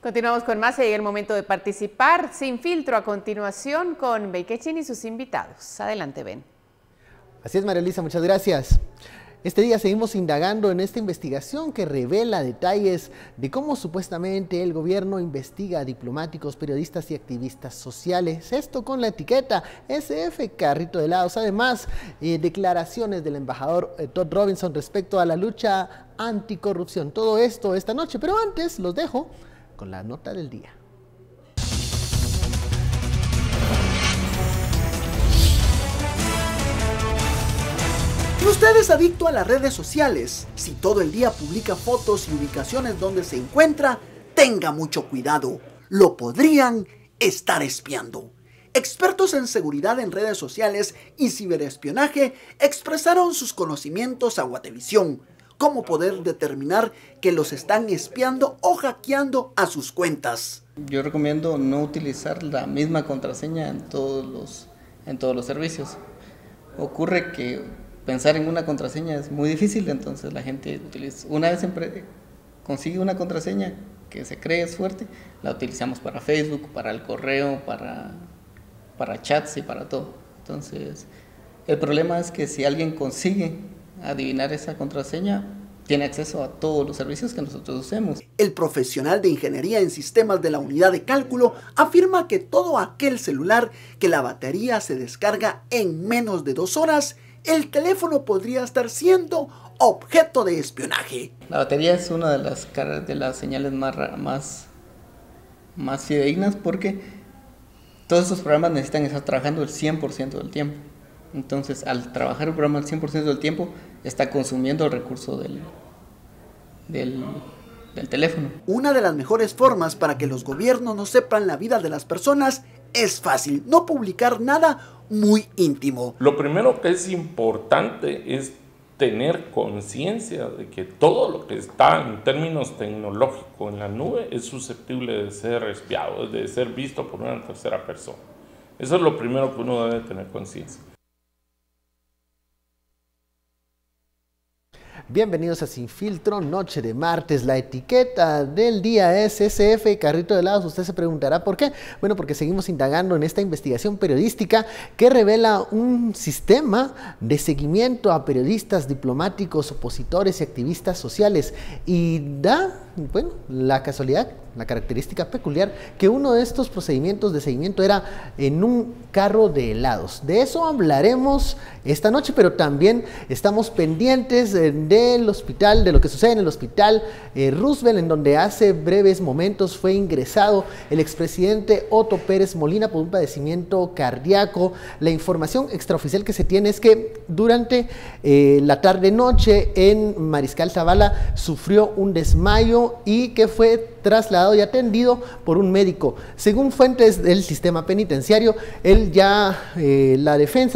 Continuamos con más y llega el momento de participar sin filtro a continuación con Beikechin y sus invitados. Adelante, Ben. Así es, María Elisa, muchas gracias. Este día seguimos indagando en esta investigación que revela detalles de cómo supuestamente el gobierno investiga a diplomáticos, periodistas y activistas sociales. Esto con la etiqueta SF Carrito de Helados. Además, declaraciones del embajador Todd Robinson respecto a la lucha anticorrupción. Todo esto esta noche, pero antes los dejo con la nota del día. ¿Usted es adicto a las redes sociales? Si todo el día publica fotos y ubicaciones donde se encuentra, tenga mucho cuidado. Lo podrían estar espiando. Expertos en seguridad en redes sociales y ciberespionaje expresaron sus conocimientos a Guatevisión. Cómo poder determinar que los están espiando o hackeando a sus cuentas. Yo recomiendo no utilizar la misma contraseña en todos los servicios. Ocurre que pensar en una contraseña es muy difícil, entonces la gente utiliza, una vez siempre consigue una contraseña que se cree es fuerte, la utilizamos para Facebook, para el correo, para chats y para todo. Entonces, el problema es que si alguien consigue adivinar esa contraseña, tiene acceso a todos los servicios que nosotros usemos. El profesional de ingeniería en sistemas de la unidad de cálculo afirma que todo aquel celular que la batería se descarga en menos de 2 horas, el teléfono podría estar siendo objeto de espionaje. La batería es una de las señales más fidedignas porque todos estos programas necesitan estar trabajando el 100% del tiempo. Entonces, al trabajar el programa el 100% del tiempo, está consumiendo el recurso del teléfono. Una de las mejores formas para que los gobiernos no sepan la vida de las personas es fácil, no publicar nada muy íntimo. Lo primero que es importante es tener conciencia de que todo lo que está en términos tecnológicos en la nube es susceptible de ser espiado, de ser visto por una tercera persona. Eso es lo primero que uno debe tener conciencia. Bienvenidos a Sin Filtro, noche de martes. La etiqueta del día es SF Carrito de Helados. Usted se preguntará ¿por qué? Bueno, porque seguimos indagando en esta investigación periodística que revela un sistema de seguimiento a periodistas, diplomáticos, opositores y activistas sociales. Y da, bueno, la casualidad, la característica peculiar que uno de estos procedimientos de seguimiento era en un carro de helados. De eso hablaremos esta noche, pero también estamos pendientes del hospital, de lo que sucede en el hospital Roosevelt, en donde hace breves momentos fue ingresado el expresidente Otto Pérez Molina por un padecimiento cardíaco. La información extraoficial que se tiene es que durante la tarde-noche en Mariscal Zavala sufrió un desmayo y que fue trasladado y atendido por un médico. Según fuentes del sistema penitenciario, él ya, el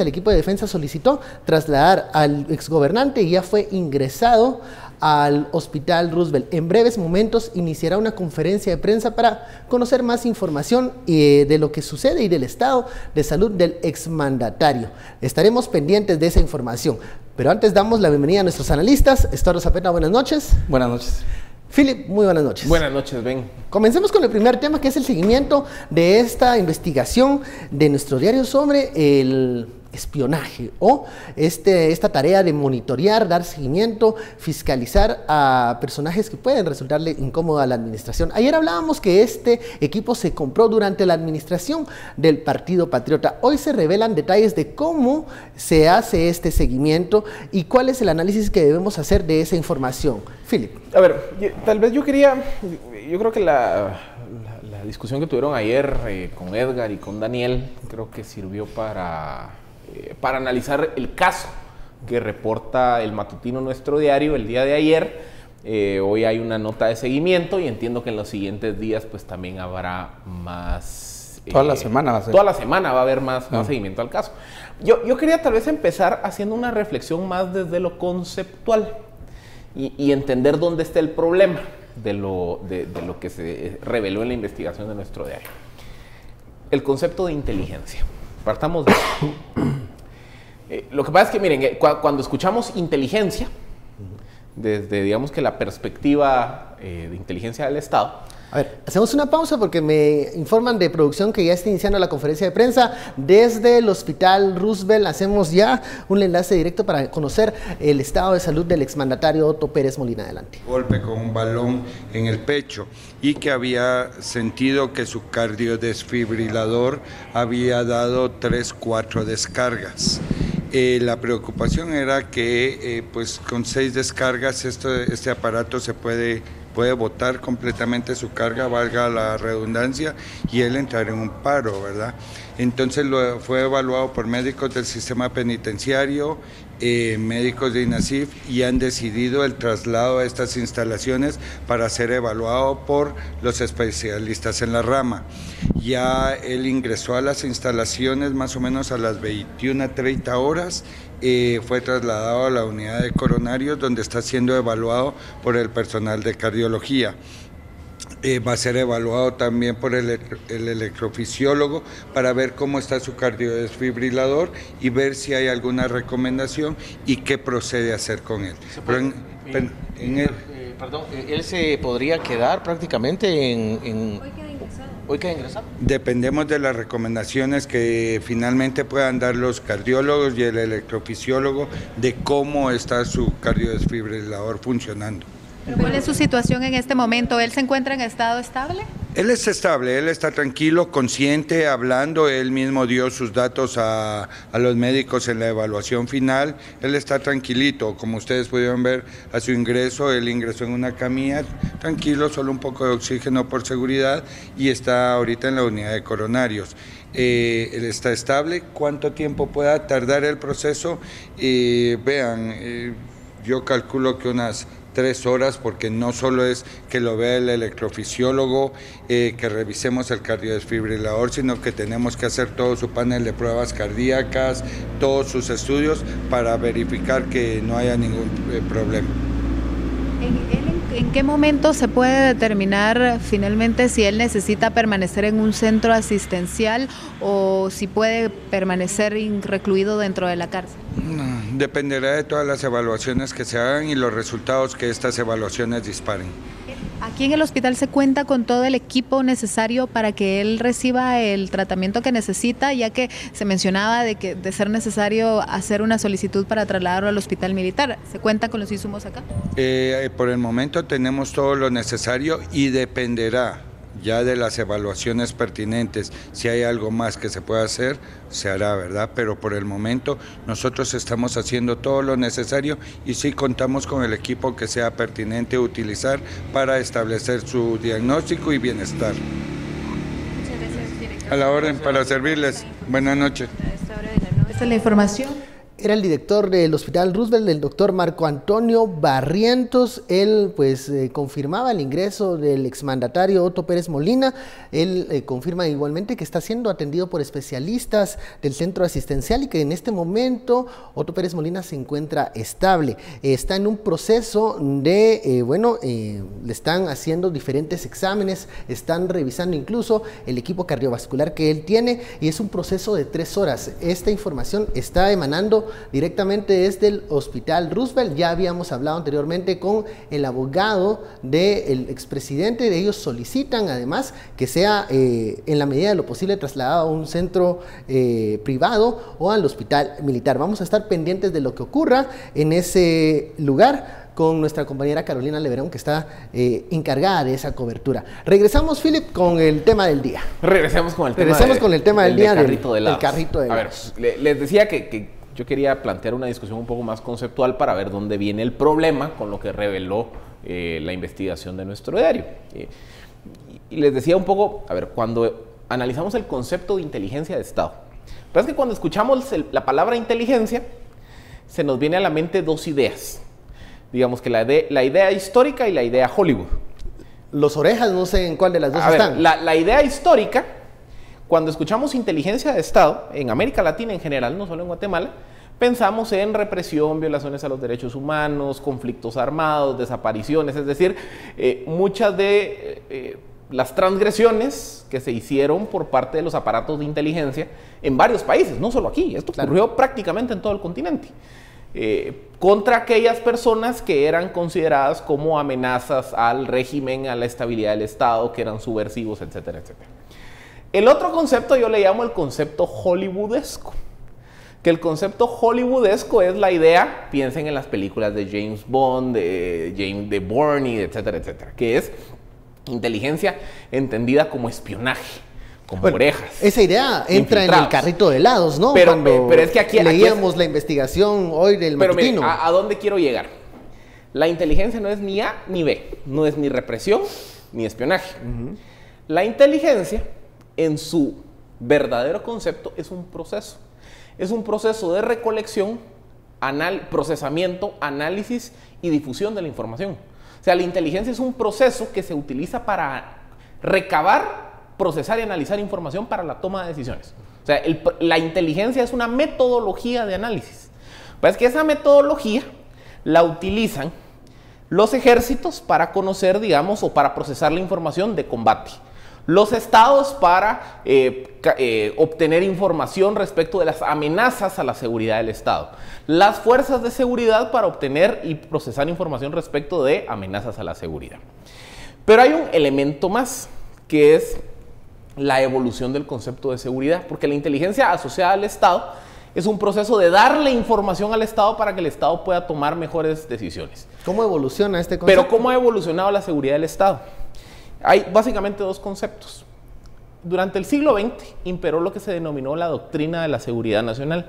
equipo de defensa solicitó trasladar al exgobernante y ya fue ingresado al hospital Roosevelt. En breves momentos iniciará una conferencia de prensa para conocer más información de lo que sucede y del estado de salud del exmandatario. Estaremos pendientes de esa información, pero antes damos la bienvenida a nuestros analistas. Estuardo Zapeta, buenas noches. Buenas noches. Philip, muy buenas noches. Buenas noches, Ben. Comencemos con el primer tema, que es el seguimiento de esta investigación de nuestro diario sobre el espionaje o esta tarea de monitorear, dar seguimiento, fiscalizar a personajes que pueden resultarle incómodo a la administración. Ayer hablábamos que este equipo se compró durante la administración del Partido Patriota. Hoy se revelan detalles de cómo se hace este seguimiento y cuál es el análisis que debemos hacer de esa información. Philip. A ver, yo creo que la discusión que tuvieron ayer con Edgar y con Daniel, creo que sirvió para analizar el caso que reporta el matutino Nuestro Diario el día de ayer. Hoy hay una nota de seguimiento y entiendo que en los siguientes días pues también habrá más... Toda la semana va a ser. Toda la semana va a haber más seguimiento al caso. Yo quería tal vez empezar haciendo una reflexión más desde lo conceptual y entender dónde está el problema de lo que se reveló en la investigación de Nuestro Diario. El concepto de inteligencia. Partamos de lo que pasa es que, miren, cuando escuchamos inteligencia, desde, digamos que la perspectiva de inteligencia del Estado, A ver, hacemos una pausa porque me informan de producción que ya está iniciando la conferencia de prensa desde el Hospital Roosevelt. Hacemos ya un enlace directo para conocer el estado de salud del exmandatario Otto Pérez Molina. Adelante. Golpe con un balón en el pecho y que había sentido que su cardiodesfibrilador había dado 3-4 descargas. La preocupación era que pues con 6 descargas este aparato puede botar completamente su carga, valga la redundancia, y él entrar en un paro, ¿verdad? Entonces fue evaluado por médicos del sistema penitenciario, médicos de INASIF, y han decidido el traslado a estas instalaciones para ser evaluado por los especialistas en la rama. Ya él ingresó a las instalaciones más o menos a las 21:30 horas. Fue trasladado a la unidad de coronarios, donde está siendo evaluado por el personal de cardiología. Va a ser evaluado también por el electrofisiólogo para ver cómo está su cardiodesfibrilador y ver si hay alguna recomendación y qué procede a hacer con él. Él se podría quedar prácticamente en... ¿Hoy queda ingresado? Dependemos de las recomendaciones que finalmente puedan dar los cardiólogos y el electrofisiólogo de cómo está su cardiodesfibrilador funcionando. ¿Cuál es su situación en este momento? ¿Él se encuentra en estado estable? Él es estable, él está tranquilo, consciente, hablando, él mismo dio sus datos a los médicos en la evaluación final, él está tranquilito, como ustedes pudieron ver a su ingreso, él ingresó en una camilla, tranquilo, solo un poco de oxígeno por seguridad, y está ahorita en la unidad de coronarios. Él está estable. ¿Cuánto tiempo pueda tardar el proceso? Yo calculo que unas 3 horas, porque no solo es que lo vea el electrofisiólogo, que revisemos el cardiodesfibrilador, sino que tenemos que hacer todo su panel de pruebas cardíacas, todos sus estudios para verificar que no haya ningún problema. ¿En qué momento se puede determinar finalmente si él necesita permanecer en un centro asistencial o si puede permanecer recluido dentro de la cárcel? Dependerá de todas las evaluaciones que se hagan y los resultados que estas evaluaciones disparen. ¿Aquí en el hospital se cuenta con todo el equipo necesario para que él reciba el tratamiento que necesita, ya que se mencionaba de ser necesario hacer una solicitud para trasladarlo al hospital militar? ¿Se cuenta con los insumos acá? Por el momento tenemos todo lo necesario y dependerá ya de las evaluaciones pertinentes. Si hay algo más que se pueda hacer, se hará, ¿verdad? Pero por el momento nosotros estamos haciendo todo lo necesario y sí contamos con el equipo que sea pertinente utilizar para establecer su diagnóstico y bienestar. Muchas gracias, director. A la orden, para servirles. Buenas noches. Esta es la información. Era el director del Hospital Roosevelt, el doctor Marco Antonio Barrientos. Él pues confirmaba el ingreso del exmandatario Otto Pérez Molina. Él confirma igualmente que está siendo atendido por especialistas del centro asistencial y que en este momento Otto Pérez Molina se encuentra estable. Está en un proceso de, le están haciendo diferentes exámenes, están revisando incluso el equipo cardiovascular que él tiene y es un proceso de 3 horas. Esta información está emanando directamente desde el Hospital Roosevelt. Ya habíamos hablado anteriormente con el abogado del expresidente. Ellos solicitan además que sea en la medida de lo posible trasladado a un centro privado o al hospital militar. Vamos a estar pendientes de lo que ocurra en ese lugar con nuestra compañera Carolina Leverón, que está encargada de esa cobertura. Regresamos, Philip, con el tema del día. Regresemos con el tema del día del carrito de helados. A ver, les decía que yo quería plantear una discusión un poco más conceptual para ver dónde viene el problema con lo que reveló la investigación de nuestro diario. Y les decía un poco, a ver, cuando analizamos el concepto de inteligencia de Estado, pero es que cuando escuchamos la palabra inteligencia, se nos viene a la mente 2 ideas. Digamos que la idea histórica y la idea Hollywood. Los orejas, no sé en cuál de las dos están. La idea histórica, cuando escuchamos inteligencia de Estado, en América Latina en general, no solo en Guatemala, pensamos en represión, violaciones a los derechos humanos, conflictos armados, desapariciones, es decir, muchas de las transgresiones que se hicieron por parte de los aparatos de inteligencia en varios países, no solo aquí, esto ocurrió prácticamente en todo el continente. contra aquellas personas que eran consideradas como amenazas al régimen, a la estabilidad del Estado, que eran subversivos, etcétera, etcétera. El otro concepto yo le llamo el concepto hollywoodesco, que el concepto hollywoodesco es la idea, piensen en las películas de James Bond, de Bourne, etcétera, etcétera, que es inteligencia entendida como espionaje, como orejas. Esa idea entra en el carrito de helados, ¿no? Pero es que aquí leíamos la investigación hoy del matutino. Pero ¿a dónde quiero llegar? La inteligencia no es ni A ni B, no es ni represión ni espionaje. La inteligencia, en su verdadero concepto, es un proceso. Es un proceso de recolección, procesamiento, análisis y difusión de la información. O sea, la inteligencia es un proceso que se utiliza para recabar, procesar y analizar información para la toma de decisiones. O sea, la inteligencia es una metodología de análisis. Pues que esa metodología la utilizan los ejércitos para conocer, digamos, o para procesar la información de combate. Los estados para obtener información respecto de las amenazas a la seguridad del Estado. Las fuerzas de seguridad para obtener y procesar información respecto de amenazas a la seguridad. Pero hay un elemento más, que es la evolución del concepto de seguridad, porque la inteligencia asociada al Estado es un proceso de darle información al Estado para que el Estado pueda tomar mejores decisiones. ¿Cómo evoluciona este concepto? Pero ¿cómo ha evolucionado la seguridad del Estado? Hay básicamente dos conceptos. Durante el siglo XX imperó lo que se denominó la doctrina de la seguridad nacional,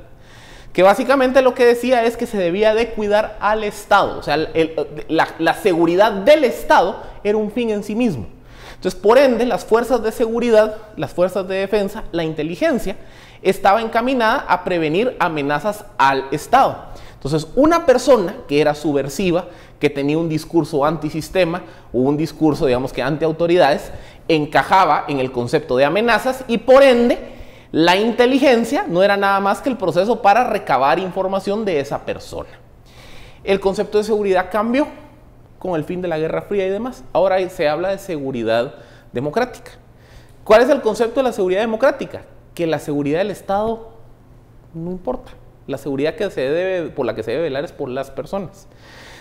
que básicamente lo que decía es que se debía de cuidar al Estado. O sea, la seguridad del Estado era un fin en sí mismo. Entonces, por ende, las fuerzas de seguridad, las fuerzas de defensa, la inteligencia, estaba encaminada a prevenir amenazas al Estado. Entonces, una persona que era subversiva, que tenía un discurso antisistema o un discurso, digamos que antiautoridades, encajaba en el concepto de amenazas y, por ende, la inteligencia no era nada más que el proceso para recabar información de esa persona. El concepto de seguridad cambió con el fin de la Guerra Fría y demás. Ahora se habla de seguridad democrática. ¿Cuál es el concepto de la seguridad democrática? Que la seguridad del Estado no importa. La seguridad por la que se debe velar es por las personas.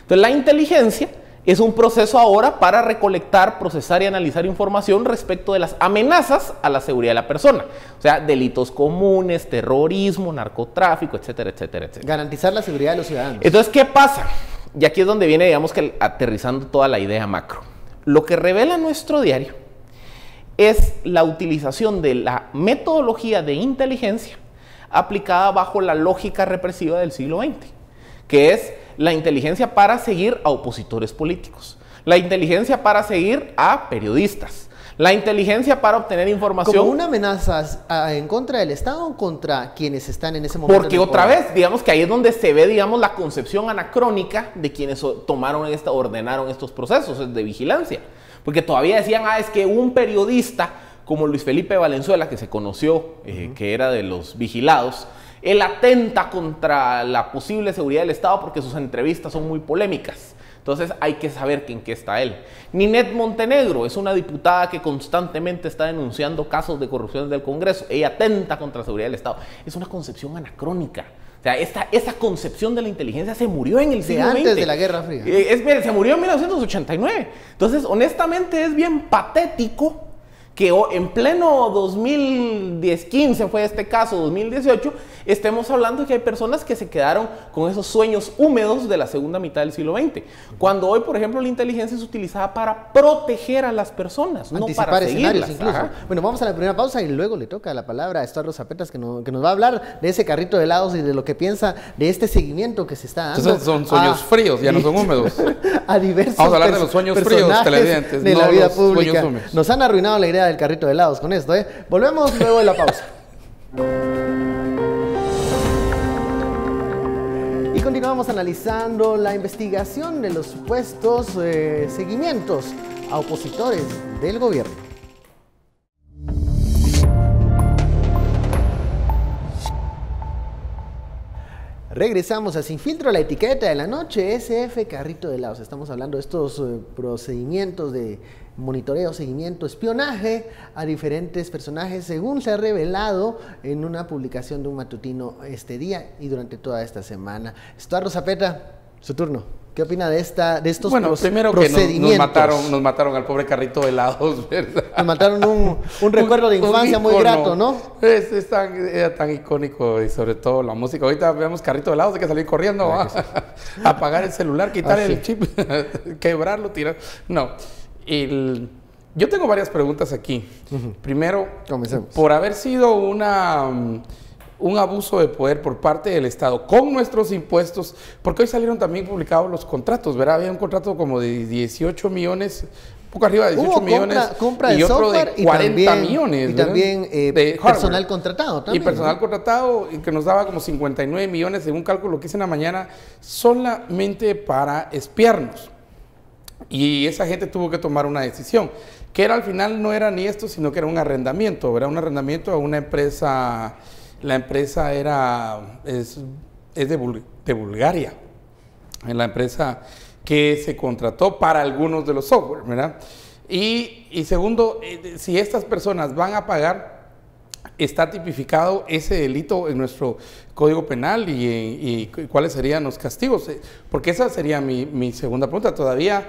Entonces, la inteligencia es un proceso ahora para recolectar, procesar y analizar información respecto de las amenazas a la seguridad de la persona. O sea, delitos comunes, terrorismo, narcotráfico, etcétera, etcétera, etcétera. Garantizar la seguridad de los ciudadanos. Entonces, ¿qué pasa? Y aquí es donde viene, digamos que aterrizando toda la idea macro. Lo que revela nuestro diario es la utilización de la metodología de inteligencia aplicada bajo la lógica represiva del siglo XX, que es la inteligencia para seguir a opositores políticos, la inteligencia para seguir a periodistas, la inteligencia para obtener información. ¿Como una amenaza en contra del Estado o contra quienes están en ese momento? Porque otra vez, digamos que ahí es donde se ve, digamos, la concepción anacrónica de quienes ordenaron estos procesos de vigilancia. Porque todavía decían, es que un periodista como Luis Felipe Valenzuela, que se conoció, que era de los vigilados, él atenta contra la posible seguridad del Estado porque sus entrevistas son muy polémicas. Entonces hay que saber en qué está él. Ninette Montenegro es una diputada que constantemente está denunciando casos de corrupción del Congreso. Ella atenta contra la seguridad del Estado. Es una concepción anacrónica. O sea, esa concepción de la inteligencia se murió en el siglo XX. Antes de la Guerra Fría. Mire, se murió en 1989. Entonces, honestamente, es bien patético que en pleno 2015 fue este caso, 2018, estemos hablando de que hay personas que se quedaron con esos sueños húmedos de la segunda mitad del siglo XX. Cuando hoy, por ejemplo, la inteligencia es utilizada para proteger a las personas, no para seguirlas. Incluso. Bueno, vamos a la primera pausa y luego le toca la palabra a Estuardo Zapetas, que nos va a hablar de ese carrito de helados y de lo que piensa de este seguimiento que se está dando. Entonces son sueños fríos, ya no son húmedos. A diversos vamos a hablar de los sueños fríos, televidentes, de la vida pública. Sueños húmedos. Nos han arruinado la idea del carrito de helados con esto, ¿eh? Volvemos luego de la pausa. Y continuamos analizando la investigación de los supuestos seguimientos a opositores del gobierno. Regresamos a Sin Filtro, la etiqueta de la noche, SF Carrito de Helados. Estamos hablando de estos procedimientos de monitoreo, seguimiento, espionaje a diferentes personajes, según se ha revelado en una publicación de un matutino este día y durante toda esta semana. Estuardo Zapeta, su turno. ¿Qué opina de estos primero procedimientos? Que nos mataron al pobre carrito de helados, ¿verdad? Nos mataron un recuerdo de infancia muy grato, ¿no? Era tan icónico y sobre todo la música. Ahorita vemos carrito de helados, hay que salir corriendo, apagar el celular, quitar el chip, quebrarlo, tirar. No. Yo tengo varias preguntas aquí. Primero, comencemos. Por haber sido un abuso de poder por parte del Estado con nuestros impuestos, porque hoy salieron también publicados los contratos, ¿verdad? Había un contrato como de 18 millones, un poco arriba de 18 millones, compra y otro de 40 millones. Y también de personal contratado también. Y personal contratado, que nos daba como 59 millones, según cálculo que hice en la mañana, solamente para espiarnos. Y esa gente tuvo que tomar una decisión, que era al final no era ni esto, sino que era un arrendamiento, ¿verdad? Un arrendamiento a una empresa. La empresa es de Bulgaria, la empresa que se contrató para algunos de los software, ¿verdad? Y segundo, si estas personas van a pagar, está tipificado ese delito en nuestro Código Penal y cuáles serían los castigos, porque esa sería mi segunda pregunta. Todavía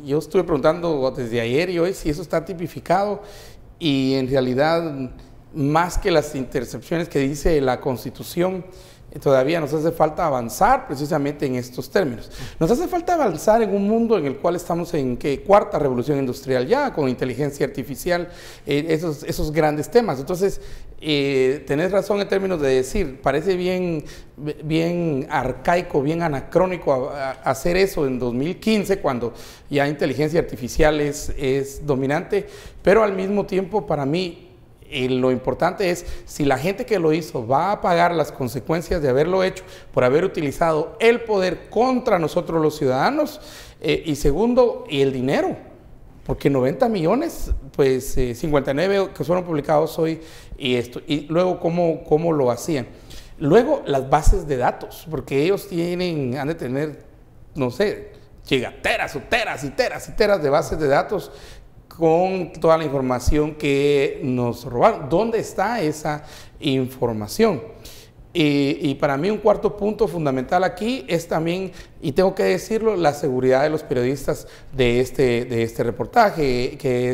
yo estuve preguntando desde ayer y hoy si eso está tipificado y en realidad, más que las intercepciones que dice la Constitución, todavía nos hace falta avanzar precisamente en estos términos. Nos hace falta avanzar en un mundo en el cual estamos en cuarta revolución industrial ya, con inteligencia artificial, esos grandes temas. Entonces, tenés razón en términos de decir, parece bien arcaico, bien anacrónico hacer eso en 2015, cuando ya inteligencia artificial es dominante, pero al mismo tiempo para mí, lo importante es si la gente que lo hizo va a pagar las consecuencias de haberlo hecho por haber utilizado el poder contra nosotros los ciudadanos, y segundo, y el dinero, porque 90 millones, pues 59 que fueron publicados hoy y luego cómo lo hacían. Luego las bases de datos, porque ellos han de tener, no sé, gigateras o teras y teras y teras de bases de datos con toda la información que nos robaron. ¿Dónde está esa información? Y para mí un cuarto punto fundamental aquí es también, y tengo que decirlo, la seguridad de los periodistas de este reportaje, que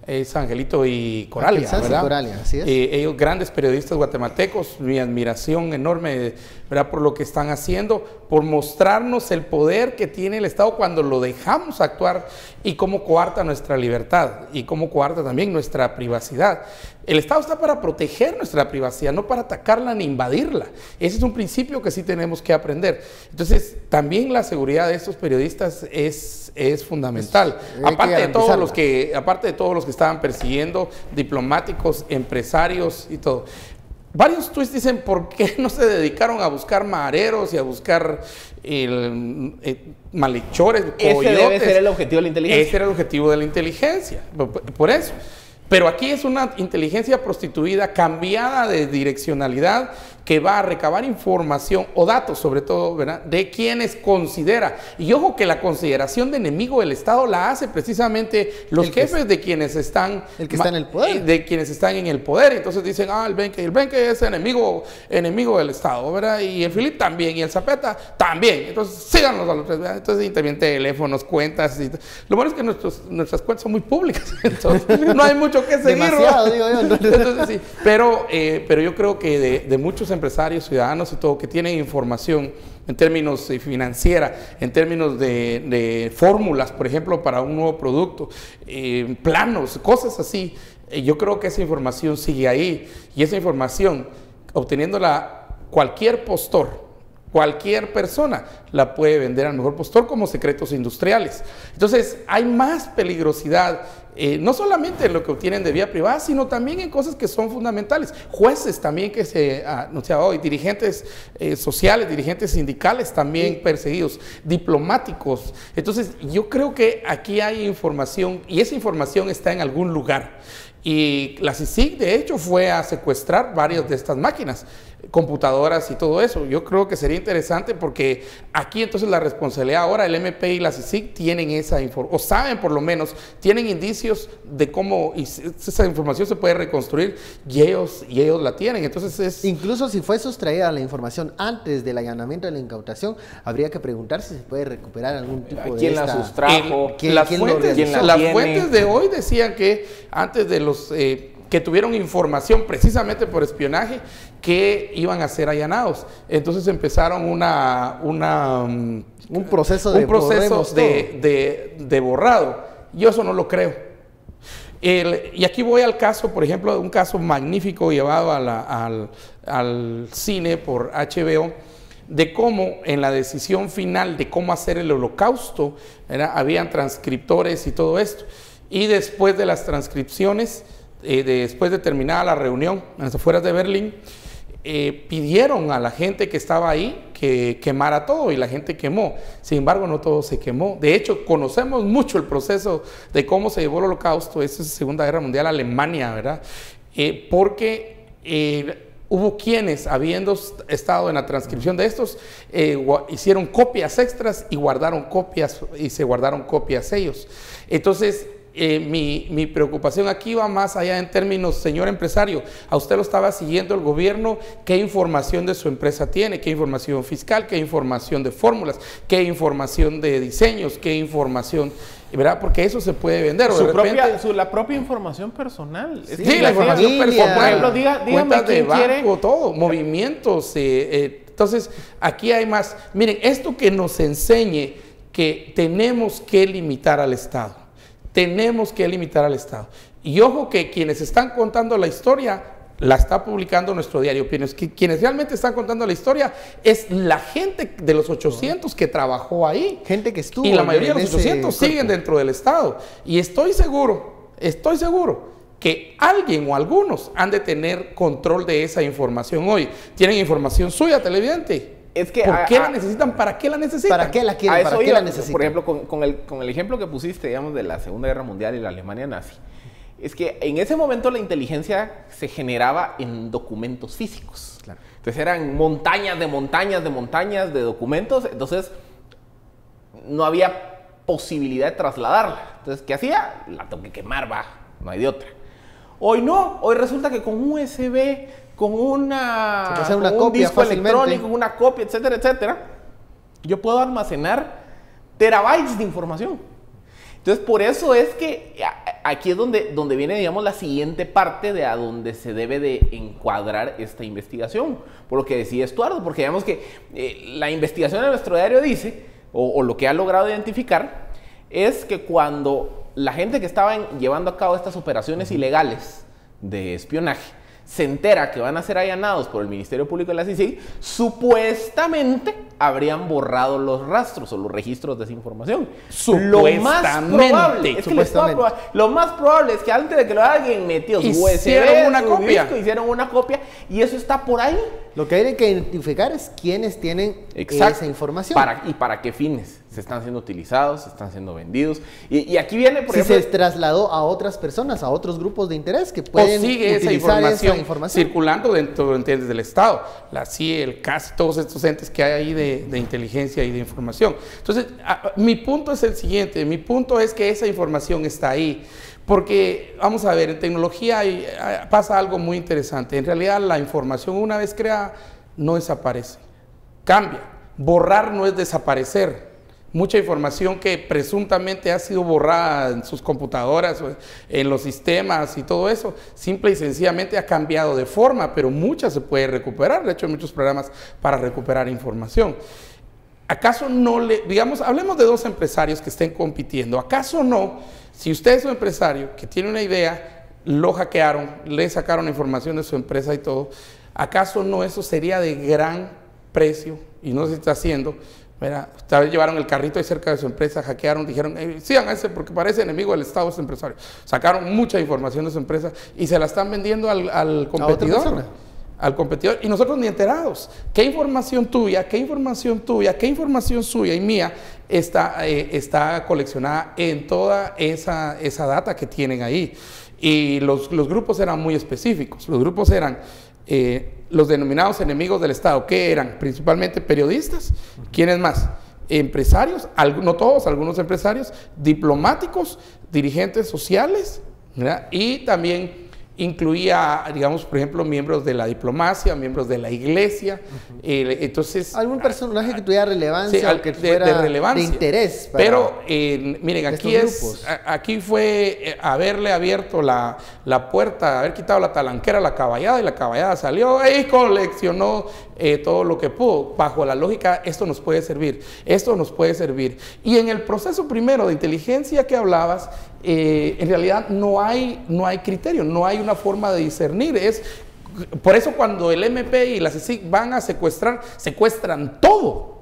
es Angelito y Coralia, ¿verdad? Coralia, así es. Ellos, grandes periodistas guatemaltecos, mi admiración enorme, ¿verdad?, por lo que están haciendo, por mostrarnos el poder que tiene el Estado cuando lo dejamos actuar y cómo coarta nuestra libertad y cómo coarta también nuestra privacidad. El Estado está para proteger nuestra privacidad, no para atacarla ni invadirla. Ese es un principio que sí tenemos que aprender. Entonces, también la seguridad de estos periodistas es fundamental. Aparte de todos los que estaban persiguiendo, diplomáticos, empresarios y todo. Varios tweets dicen, ¿por qué no se dedicaron a buscar mareros y a buscar malhechores, coyotes? Ese debe ser el objetivo de la inteligencia. Ese era el objetivo de la inteligencia, por eso. Pero aquí es una inteligencia prostituida, cambiada de direccionalidad, que va a recabar información o datos, sobre todo, ¿verdad?, de quienes considera. Y ojo que la consideración de enemigo del Estado la hace precisamente los jefes de quienes están... El que está en el poder. De quienes están en el poder. Entonces dicen, el Benque es enemigo del Estado, ¿verdad? Y el Filip también, y el Zapeta también. Entonces síganos a los tres, ¿verdad? Entonces también teléfonos, cuentas. Lo bueno es que nuestras cuentas son muy públicas. Entonces no hay mucho que seguir. Demasiado, digo yo. Entonces, sí. Pero yo creo que de muchos empresarios, ciudadanos y todo, que tienen información en términos financiera, en términos de fórmulas, por ejemplo, para un nuevo producto, planos, cosas así, yo creo que esa información sigue ahí, y esa información, obteniéndola cualquier postor, cualquier persona la puede vender al mejor postor como secretos industriales. Entonces, hay más peligrosidad no solamente en lo que obtienen de vía privada, sino también en cosas que son fundamentales. Jueces también que se anunciaba hoy, dirigentes sociales, dirigentes sindicales también perseguidos, diplomáticos. Entonces, yo creo que aquí hay información y esa información está en algún lugar. Y la CICIG, de hecho, fue a secuestrar varias de estas máquinas, computadoras y todo eso. Yo creo que sería interesante porque aquí entonces la responsabilidad ahora, el MP y la CICIG tienen esa información, o saben por lo menos, tienen indicios de cómo esa información se puede reconstruir y ellos la tienen. Entonces es... Incluso si fue sustraída la información antes del allanamiento de la incautación, habría que preguntar si se puede recuperar algún tipo de... ¿Quién la sustrajo? Las fuentes de hoy decían que antes de los... que tuvieron información precisamente por espionaje que iban a ser allanados. Entonces empezaron un proceso de borrado. Yo eso no lo creo. Y aquí voy al caso, por ejemplo, un caso magnífico llevado al cine por HBO, de cómo en la decisión final de cómo hacer el holocausto, habían transcriptores y todo esto. Y después de las transcripciones, después de terminada la reunión en las afueras de Berlín, pidieron a la gente que estaba ahí que quemara todo y la gente quemó. Sin embargo, no todo se quemó. De hecho, conocemos mucho el proceso de cómo se llevó el holocausto. Esa es la Segunda Guerra Mundial, Alemania, ¿verdad? Porque hubo quienes, habiendo estado en la transcripción de estos, hicieron copias extras y guardaron copias, y se guardaron copias ellos. Entonces, mi preocupación aquí va más allá en términos, señor empresario, a usted lo estaba siguiendo el gobierno, qué información de su empresa tiene, qué información fiscal, qué información de fórmulas, qué información de diseños, qué información, ¿verdad? Porque eso se puede vender. La propia información personal. Sí, la información personal. Por ejemplo, dígame quién quiere. Todo, movimientos. Entonces, aquí hay más. Miren, esto que nos enseñe que tenemos que limitar al Estado. Tenemos que limitar al Estado. Y ojo que quienes están contando la historia, la está publicando nuestro diario Opiniones. Quienes realmente están contando la historia es la gente de los 800 que trabajó ahí. Gente que estuvo. Y la mayoría de los 800 siguen dentro del Estado. Y estoy seguro que alguien o algunos han de tener control de esa información hoy. Tienen información suya, televidente. Es que ¿por qué la necesitan? ¿Para qué la necesitan? ¿Para qué la quieren? ¿Para qué la necesitan? Por ejemplo, con el ejemplo que pusiste, digamos, de la Segunda Guerra Mundial y la Alemania nazi, es que en ese momento la inteligencia se generaba en documentos físicos. Claro. Entonces eran montañas de documentos, entonces no había posibilidad de trasladarla. Entonces, ¿qué hacía? La tengo que quemar, no hay de otra. Hoy no, hoy resulta que con USB... con un disco electrónico, una copia, etcétera, etcétera, yo puedo almacenar terabytes de información. Entonces, por eso es que aquí es donde viene, digamos, la siguiente parte de a donde se debe de encuadrar esta investigación, por lo que decía Estuardo, porque digamos que la investigación de nuestro diario dice, o lo que ha logrado identificar, es que cuando la gente que estaba llevando a cabo estas operaciones ilegales de espionaje se entera que van a ser allanados por el Ministerio Público de la CICIG, supuestamente habrían borrado los rastros o los registros de esa información. Lo más probable es que antes de que lo hagan metidos hicieron una copia y eso está por ahí. Lo que hay que identificar es quiénes tienen esa información. ¿Y para qué fines? Se están siendo utilizados, se están siendo vendidos. Y aquí viene, por ejemplo... Si se trasladó a otras personas, a otros grupos de interés que pueden utilizar esa información circulando dentro del Estado. La CIA, el CAS, todos estos entes que hay ahí de inteligencia y de información. Entonces, mi punto es el siguiente. Mi punto es que esa información está ahí. Porque, vamos a ver, en tecnología pasa algo muy interesante. En realidad, la información una vez creada no desaparece. Cambia. Borrar no es desaparecer. Mucha información que presuntamente ha sido borrada en sus computadoras, en los sistemas y todo eso, simple y sencillamente ha cambiado de forma, pero mucha se puede recuperar. De hecho, hay muchos programas para recuperar información. ¿Acaso no digamos, hablemos de dos empresarios que estén compitiendo? ¿Acaso no, si usted es un empresario que tiene una idea, lo hackearon, le sacaron información de su empresa y todo, ¿acaso no eso sería de gran precio, y no se está haciendo, ¿verdad? Tal vez llevaron el carrito ahí cerca de su empresa, hackearon, dijeron, sigan a ese porque parece enemigo del Estado este empresario. Sacaron mucha información de su empresa y se la están vendiendo al competidor. Al competidor, y nosotros ni enterados. ¿Qué información tuya, qué información tuya, qué información suya y mía está coleccionada en toda esa data que tienen ahí? Y los grupos eran muy específicos. Los grupos eran los denominados enemigos del Estado, que eran principalmente periodistas. ¿Quiénes más? Empresarios, no todos, algunos empresarios, diplomáticos, dirigentes sociales, ¿verdad? Y también incluía, digamos, por ejemplo, miembros de la diplomacia, miembros de la iglesia. Entonces, algún personaje que tuviera relevancia, sí, o que fuera de relevancia, de interés. Pero, miren, aquí fue haberle abierto la puerta, haber quitado la talanquera a la caballada, y la caballada salió y coleccionó todo lo que pudo. Bajo la lógica, esto nos puede servir, esto nos puede servir. Y en el proceso primero de inteligencia que hablabas, en realidad no hay criterio, no hay una forma de discernir. Por eso cuando el MP y la CICIG van a secuestran todo.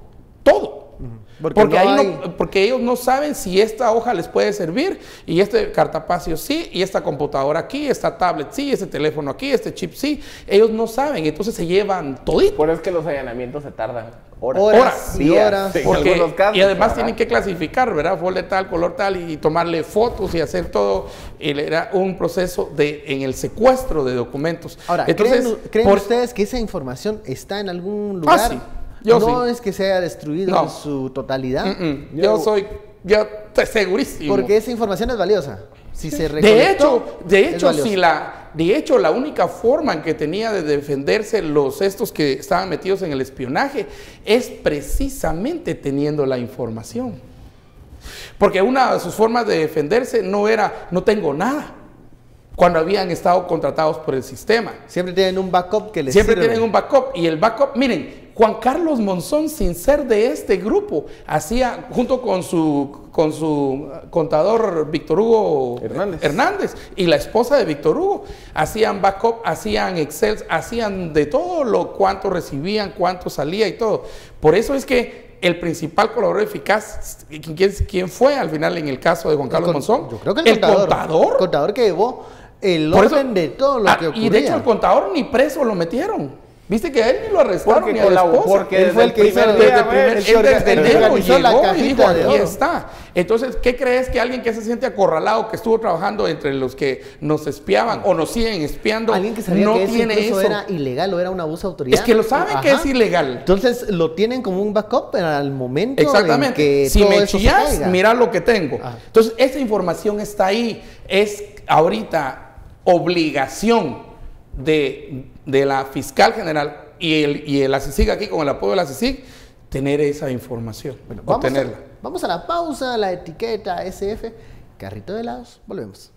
Porque ellos no saben si esta hoja les puede servir, y este cartapacio sí, y esta computadora aquí, esta tablet sí, este teléfono aquí, este chip sí. Ellos no saben, entonces se llevan todito. Por eso es que los allanamientos se tardan horas y horas. Y además tienen que clasificar, ¿verdad? Folder tal, color tal, y tomarle fotos y hacer todo. Era un proceso en el secuestro de documentos. Ahora, entonces, ¿creen ustedes que esa información está en algún lugar? Sí. No es que se haya destruido en su totalidad. Yo estoy segurísimo. Porque esa información es valiosa. Si se recolectó, de hecho, la única forma en que tenía de defenderse estos que estaban metidos en el espionaje es precisamente teniendo la información. Porque una de sus formas de defenderse no era, no tengo nada, cuando habían estado contratados por el sistema. Siempre tienen un backup que les Siempre tienen un backup, y el backup, miren, Juan Carlos Monzón, sin ser de este grupo, hacía, junto con su contador Víctor Hugo Hernández y la esposa de Víctor Hugo, hacían backup, hacían Excel, hacían de todo cuánto recibían, cuánto salía y todo. Por eso es que el principal colaborador eficaz, ¿quién fue al final en el caso de Juan Carlos Monzón? Yo creo que el contador. El contador que llevó el orden de todo lo que ocurría. Y de hecho el contador ni preso lo metieron. Viste que a él ni lo arrestaron, ni a la esposa. Porque él fue el que hizo desde enero llegó y dijo, aquí está. Entonces, ¿qué crees que alguien que se siente acorralado, que estuvo trabajando entre los que nos espiaban o nos siguen espiando, alguien que sabía no que tiene eso? Era ilegal o era un abuso de autoridad? Es que lo saben que es ilegal. Entonces, lo tienen como un backup para el momento en que si todo me eso chillas, se caiga. mira lo que tengo. Entonces, esa información está ahí. Es ahorita obligación de la fiscal general y la CICIG aquí, con el apoyo de la CICIG, tener esa información, obtenerla. Vamos a la pausa, la etiqueta SF, carrito de helados, volvemos.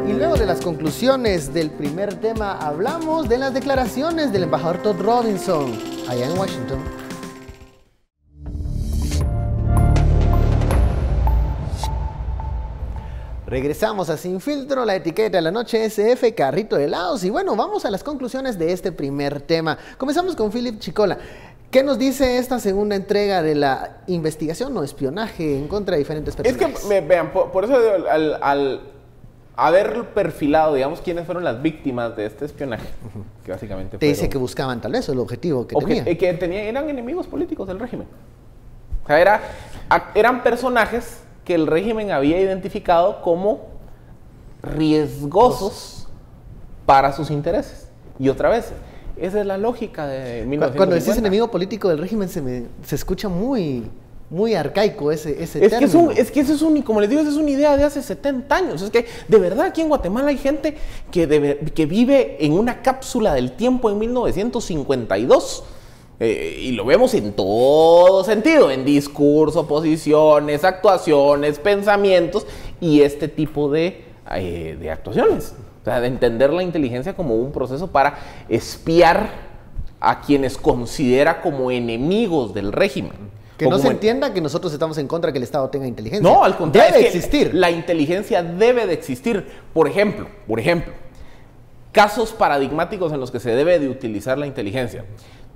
Y luego de las conclusiones del primer tema, hablamos de las declaraciones del embajador Todd Robinson, allá en Washington. Regresamos a Sin Filtro, la etiqueta de la noche SF, carrito de helados. Y bueno, vamos a las conclusiones de este primer tema. Comenzamos con Philip Chicola. ¿Qué nos dice esta segunda entrega de la investigación o espionaje en contra de diferentes personajes? Es que, vean, por eso al haber perfilado, digamos, quiénes fueron las víctimas de este espionaje, que básicamente te dice que buscaban tal vez el objetivo que tenían. Eran enemigos políticos del régimen. O sea, eran personajes que el régimen había identificado como riesgosos para sus intereses. Y otra vez, esa es la lógica de 1950. Cuando decís enemigo político del régimen se escucha muy arcaico ese término. Es que eso es como les digo, esa es una idea de hace 70 años. Es que de verdad aquí en Guatemala hay gente que vive en una cápsula del tiempo en 1952. Y lo vemos en todo sentido, en discurso, posiciones, actuaciones, pensamientos y este tipo de actuaciones. O sea, de entender la inteligencia como un proceso para espiar a quienes considera como enemigos del régimen. Que no se entienda que nosotros estamos en contra de que el Estado tenga inteligencia. No, al contrario. Debe existir. La inteligencia debe de existir. Por ejemplo, casos paradigmáticos en los que se debe de utilizar la inteligencia.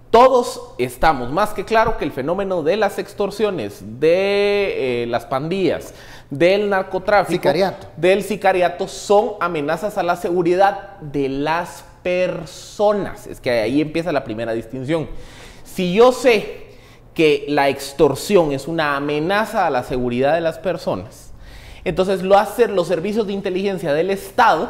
Todos estamos más que claro que el fenómeno de las extorsiones, de las pandillas, del narcotráfico, del sicariato, son amenazas a la seguridad de las personas. Es que ahí empieza la primera distinción. Si yo sé que la extorsión es una amenaza a la seguridad de las personas, entonces los servicios de inteligencia del Estado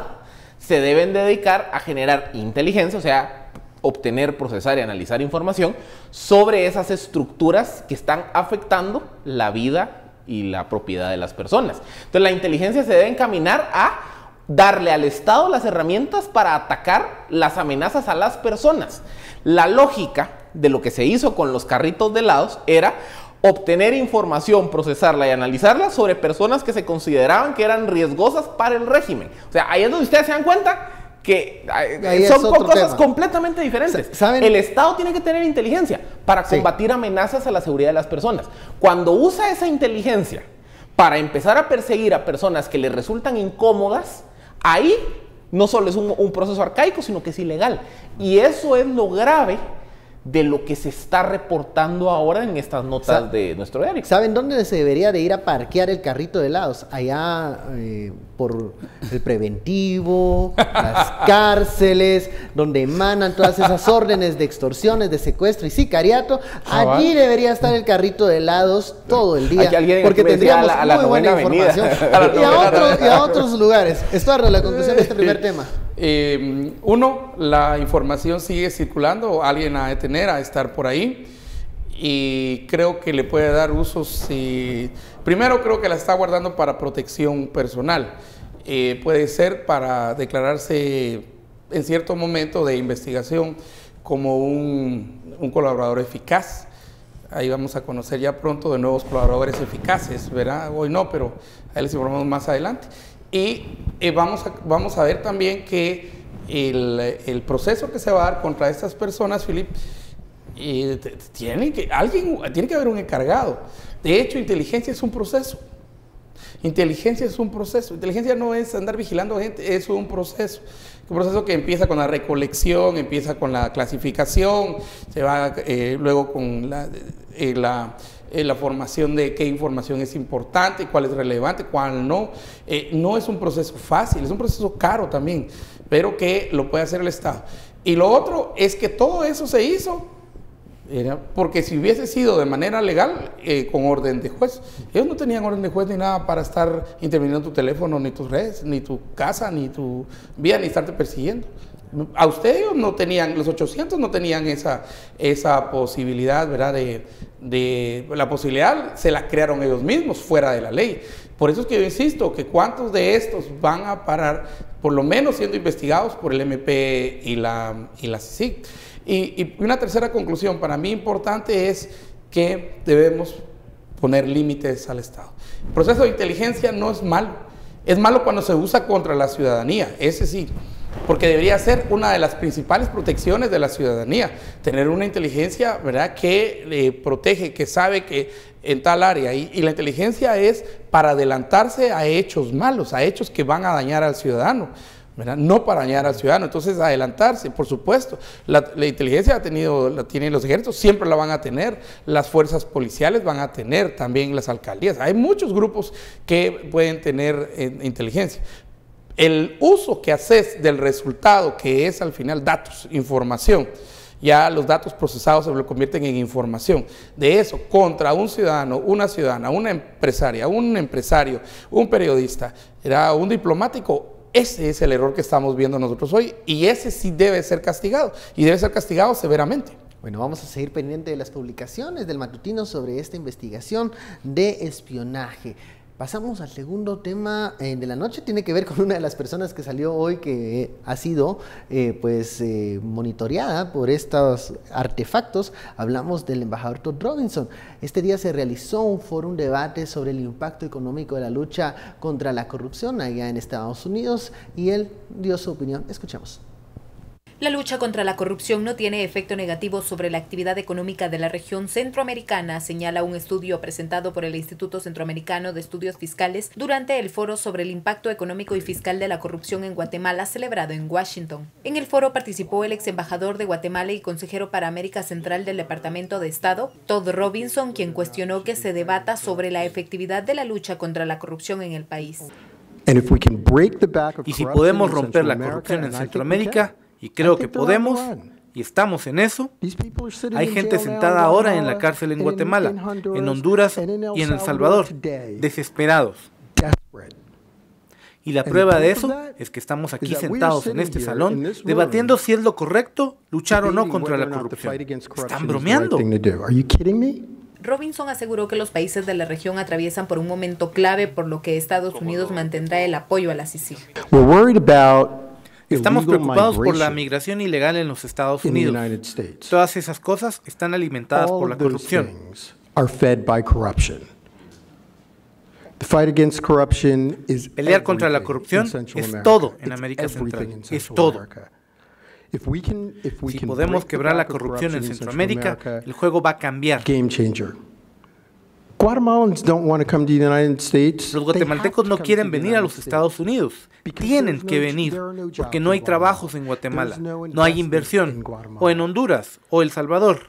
se deben dedicar a generar inteligencia, o sea, obtener, procesar y analizar información sobre esas estructuras que están afectando la vida y la propiedad de las personas. Entonces la inteligencia se debe encaminar a darle al Estado las herramientas para atacar las amenazas a las personas. La lógica de lo que se hizo con los carritos de helados era obtener información, procesarla y analizarla sobre personas que se consideraban que eran riesgosas para el régimen. O sea, ahí es donde ustedes se dan cuenta que son cosas completamente diferentes. ¿Saben? El Estado tiene que tener inteligencia para combatir amenazas a la seguridad de las personas. Cuando usa esa inteligencia para empezar a perseguir a personas que le resultan incómodas, ahí no solo es un proceso arcaico, sino que es ilegal. Y eso es lo grave de lo que se está reportando ahora en estas notas de nuestro diario. ¿Saben dónde se debería de ir a parquear el carrito de helados? Allá por el preventivo, las cárceles, donde emanan todas esas órdenes de extorsiones, de secuestro y sicariato. Allí debería estar el carrito de helados todo el día, porque tendríamos muy buena información. Y a otros lugares. Estuardo, la conclusión de este primer tema. Uno, la información sigue circulando, alguien ha de tener, a estar por ahí, y creo que le puede dar usos. Primero, creo que la está guardando para protección personal. Puede ser para declararse en cierto momento de investigación como un colaborador eficaz. Ahí vamos a conocer ya pronto de nuevos colaboradores eficaces, ¿verdad? Hoy no, pero ahí les informamos más adelante. Y vamos a ver también que el proceso que se va a dar contra estas personas, Philip, tiene que haber un encargado. De hecho, inteligencia es un proceso. Inteligencia es un proceso. Inteligencia no es andar vigilando gente, es un proceso. Un proceso que empieza con la recolección, empieza con la clasificación, se va luego con la formación de qué información es importante, cuál es relevante, cuál no. No es un proceso fácil, es un proceso caro también, pero que lo puede hacer el Estado. Y lo otro es que todo eso se hizo porque si hubiese sido de manera legal, con orden de juez, ellos no tenían orden de juez ni nada para estar interviniendo en tu teléfono, ni tus redes, ni tu casa, ni tu vida, ni estarte persiguiendo. A ustedes no tenían, los 800 no tenían esa posibilidad, ¿verdad? La posibilidad se la crearon ellos mismos, fuera de la ley. Por eso es que yo insisto, que cuántos de estos van a parar, por lo menos siendo investigados por el MP y la CICIG. Y una tercera conclusión para mí importante es que debemos poner límites al Estado. El proceso de inteligencia no es malo. Es malo cuando se usa contra la ciudadanía, ese sí, porque debería ser una de las principales protecciones de la ciudadanía, tener una inteligencia, ¿verdad?, que protege, que sabe que en tal área, y la inteligencia es para adelantarse a hechos malos, a hechos que van a dañar al ciudadano, ¿verdad?, no para dañar al ciudadano. Entonces, adelantarse, por supuesto. La inteligencia la tienen los ejércitos, siempre la van a tener, las fuerzas policiales van a tener, también las alcaldías. Hay muchos grupos que pueden tener inteligencia. El uso que haces del resultado, que es al final datos, información, ya los datos procesados se lo convierten en información. De eso, contra un ciudadano, una ciudadana, una empresaria, un empresario, un periodista, era un diplomático. Ese es el error que estamos viendo nosotros hoy, y ese sí debe ser castigado, y debe ser castigado severamente. Bueno, vamos a seguir pendiente de las publicaciones del matutino sobre esta investigación de espionaje. Pasamos al segundo tema de la noche, tiene que ver con una de las personas que salió hoy, que ha sido monitoreada por estos artefactos. Hablamos del embajador Todd Robinson. Este día se realizó un foro, un debate sobre el impacto económico de la lucha contra la corrupción allá en Estados Unidos, y él dio su opinión. Escuchemos. La lucha contra la corrupción no tiene efecto negativo sobre la actividad económica de la región centroamericana, señala un estudio presentado por el Instituto Centroamericano de Estudios Fiscales durante el foro sobre el impacto económico y fiscal de la corrupción en Guatemala celebrado en Washington. En el foro participó el ex embajador de Guatemala y consejero para América Central del Departamento de Estado, Todd Robinson, quien cuestionó que se debata sobre la efectividad de la lucha contra la corrupción en el país. Y si podemos romper la corrupción en Centroamérica, y creo que podemos, y estamos en eso, hay gente sentada ahora en la cárcel en Guatemala, en Honduras y en El Salvador, desesperados. Y la prueba de eso es que estamos aquí sentados en este salón debatiendo si es lo correcto luchar o no contra la corrupción. ¿Están bromeando? Robinson aseguró que los países de la región atraviesan por un momento clave, por lo que Estados Unidos mantendrá el apoyo a la CICIG. Estamos preocupados por la migración ilegal en los Estados Unidos. Todas esas cosas están alimentadas por la corrupción. Pelear contra la corrupción es todo en América Central. Es todo. Si podemos quebrar la corrupción en Centroamérica, el juego va a cambiar. Los guatemaltecos no quieren venir a los Estados Unidos. Tienen que venir, porque no hay trabajos en Guatemala, no hay inversión, o en Honduras, o El Salvador.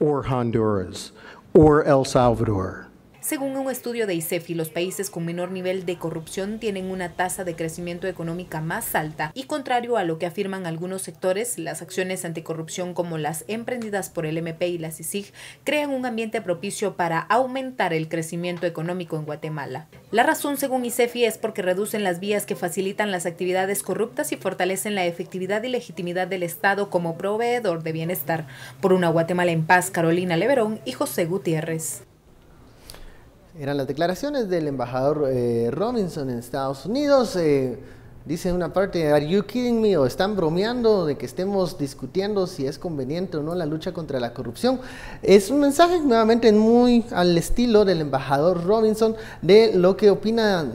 Según un estudio de ICEFI, los países con menor nivel de corrupción tienen una tasa de crecimiento económica más alta y, contrario a lo que afirman algunos sectores, las acciones anticorrupción como las emprendidas por el MP y la CICIG crean un ambiente propicio para aumentar el crecimiento económico en Guatemala. La razón, según ICEFI, es porque reducen las vías que facilitan las actividades corruptas y fortalecen la efectividad y legitimidad del Estado como proveedor de bienestar. Por una Guatemala en paz, Carolina Leverón y José Gutiérrez. Eran las declaraciones del embajador Robinson en Estados Unidos. Dice en una parte, ¿are you kidding me? O están bromeando de que estemos discutiendo si es conveniente o no la lucha contra la corrupción. Es un mensaje nuevamente muy al estilo del embajador Robinson de lo que opina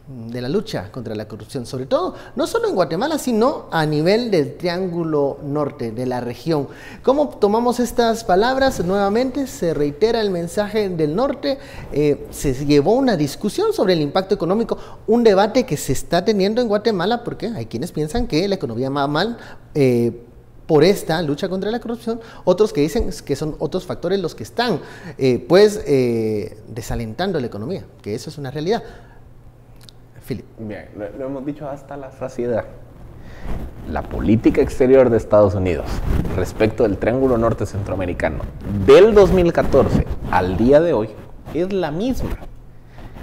de la lucha contra la corrupción, sobre todo, no solo en Guatemala, sino a nivel del Triángulo Norte, de la región. ¿Cómo tomamos estas palabras? Nuevamente se reitera el mensaje del norte, se llevó una discusión sobre el impacto económico, un debate que se está teniendo en Guatemala, porque hay quienes piensan que la economía va mal, por esta lucha contra la corrupción, otros que dicen que son otros factores los que están desalentando la economía, que eso es una realidad. Philip. Bien, lo hemos dicho hasta la saciedad. La política exterior de Estados Unidos respecto del Triángulo Norte Centroamericano del 2014 al día de hoy es la misma,